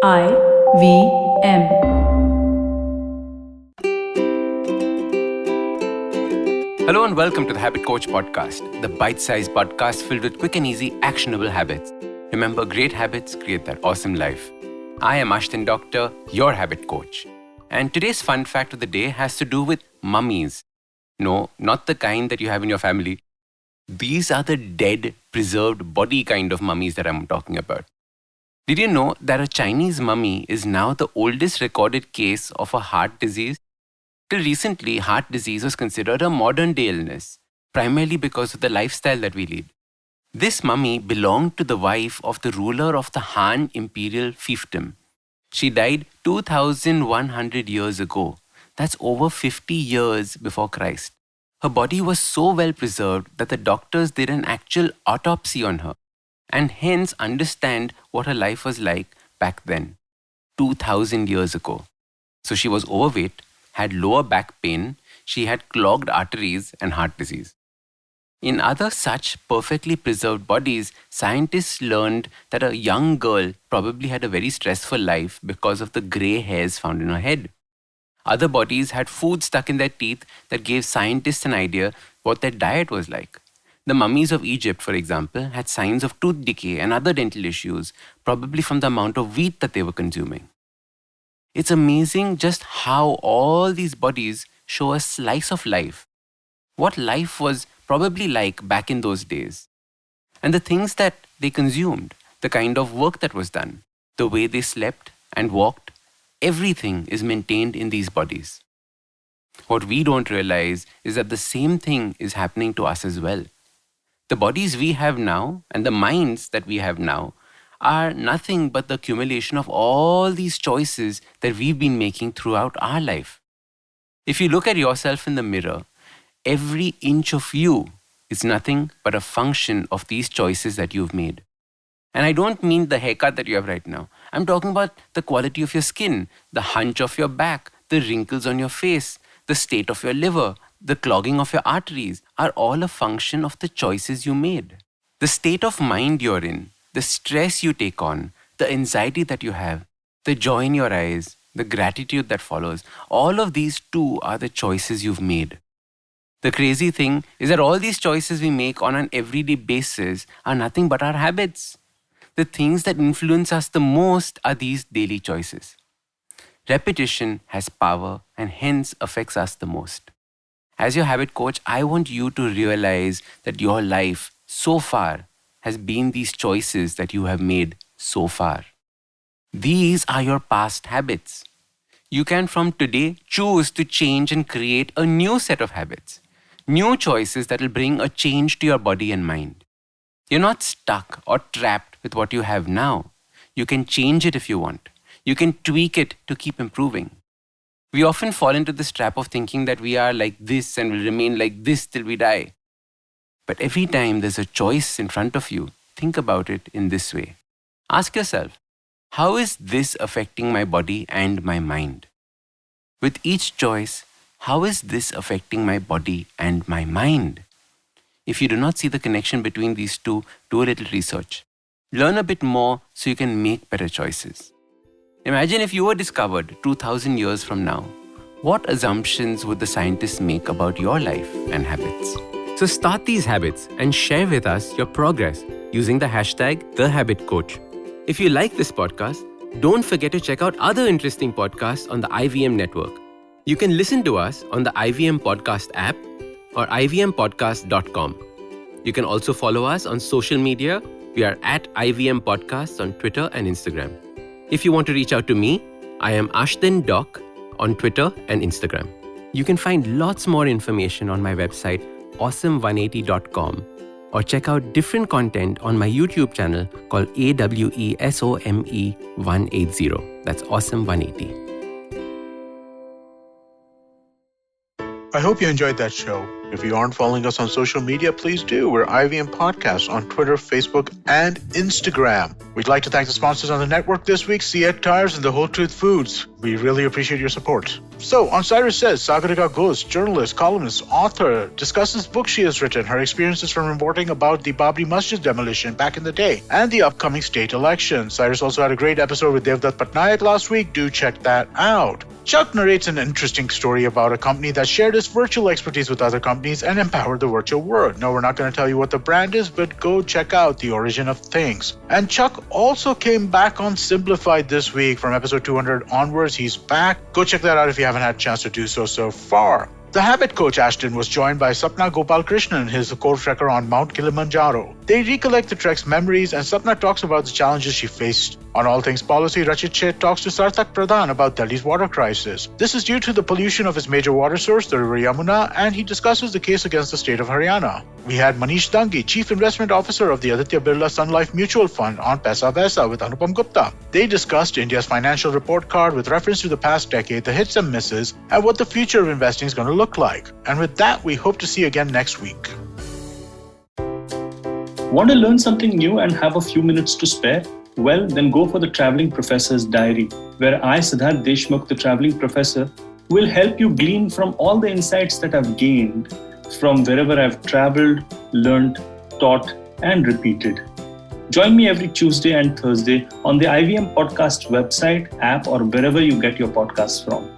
IVM. Hello and welcome to the Habit Coach Podcast, the bite-sized podcast filled with quick and easy actionable habits. Remember, great habits create that awesome life. I am Ashton Doctor, your habit coach. And today's fun fact of the day has to do with mummies. No, not the kind that you have in your family. These are the dead, preserved body kind of mummies that I'm talking about. Did you know that a Chinese mummy is now the oldest recorded case of a heart disease? Till recently, heart disease was considered a modern-day illness, primarily because of the lifestyle that we lead. This mummy belonged to the wife of the ruler of the Han imperial fiefdom. She died 2,100 years ago. That's over 50 years before Christ. Her body was so well preserved that the doctors did an actual autopsy on her and hence understand what her life was like back then, 2,000 years ago. So she was overweight, had lower back pain, she had clogged arteries and heart disease. In other such perfectly preserved bodies, scientists learned that a young girl probably had a very stressful life because of the grey hairs found in her head. Other bodies had food stuck in their teeth that gave scientists an idea what their diet was like. The mummies of Egypt, for example, had signs of tooth decay and other dental issues, probably from the amount of wheat that they were consuming. It's amazing just how all these bodies show a slice of life, what life was probably like back in those days, and the things that they consumed, the kind of work that was done, the way they slept and walked, everything is maintained in these bodies. What we don't realize is that the same thing is happening to us as well. The bodies we have now and the minds that we have now are nothing but the accumulation of all these choices that we've been making throughout our life. If you look at yourself in the mirror, every inch of you is nothing but a function of these choices that you've made. And I don't mean the haircut that you have right now. I'm talking about the quality of your skin, the hunch of your back, the wrinkles on your face, the state of your liver, the clogging of your arteries are all a function of the choices you made. The state of mind you're in, the stress you take on, the anxiety that you have, the joy in your eyes, the gratitude that follows, all of these too are the choices you've made. The crazy thing is that all these choices we make on an everyday basis are nothing but our habits. The things that influence us the most are these daily choices. Repetition has power and hence affects us the most. As your habit coach, I want you to realize that your life so far has been these choices that you have made so far. These are your past habits. You can from today choose to change and create a new set of habits, new choices that will bring a change to your body and mind. You're not stuck or trapped with what you have now. You can change it if you want. You can tweak it to keep improving. We often fall into this trap of thinking that we are like this and will remain like this till we die. But every time there's a choice in front of you, think about it in this way. Ask yourself, how is this affecting my body and my mind? With each choice, how is this affecting my body and my mind? If you do not see the connection between these two, do a little research. Learn a bit more so you can make better choices. Imagine if you were discovered 2,000 years from now. What assumptions would the scientists make about your life and habits? So start these habits and share with us your progress using the hashtag #TheHabitCoach. If you like this podcast, don't forget to check out other interesting podcasts on the IVM network. You can listen to us on the IVM Podcast app or ivmpodcast.com. You can also follow us on social media. We are at IVM Podcasts on Twitter and Instagram. If you want to reach out to me, I am Ashton Doc on Twitter and Instagram. You can find lots more information on my website, awesome180.com, or check out different content on my YouTube channel called AWESOME 180. That's Awesome 180. I hope you enjoyed that show. If you aren't following us on social media, please do. We're IVM Podcasts on Twitter, Facebook, and Instagram. We'd like to thank the sponsors on the network this week, Siet Tires and the Whole Truth Foods. We really appreciate your support. So, on Cyrus Says, Sagarika Ghosh, journalist, columnist, author, discusses books she has written, her experiences from reporting about the Babri Masjid demolition back in the day, and the upcoming state election. Cyrus also had a great episode with Devdutt Patnaik last week. Do check that out. Chuck narrates an interesting story about a company that shared its virtual expertise with other companies and empowered the virtual world. No, we're not going to tell you what the brand is, but go check out The Origin of Things. And Chuck also came back on Simplified this week from episode 200 onwards. He's back. Go check that out if you haven't had a chance to do so far. The habit coach Ashton was joined by Sapna Gopalkrishnan, his co-trekker on Mount Kilimanjaro. They recollect the trek's memories, and Sapna talks about the challenges she faced. On All Things Policy, Rachit Sheth talks to Sarthak Pradhan about Delhi's water crisis. This is due to the pollution of its major water source, the river Yamuna, and he discusses the case against the state of Haryana. We had Manish Dangi, Chief Investment Officer of the Aditya Birla Sun Life Mutual Fund, on Paisa Vaisa with Anupam Gupta. They discussed India's financial report card with reference to the past decade, the hits and misses, and what the future of investing is going to look like. And with that, we hope to see you again next week. Want to learn something new and have a few minutes to spare? Well, then go for the Traveling Professor's Diary, where I, Siddharth Deshmukh, the Traveling Professor, will help you glean from all the insights that I've gained from wherever I've traveled, learned, taught, and repeated. Join me every Tuesday and Thursday on the IVM Podcast website, app, or wherever you get your podcasts from.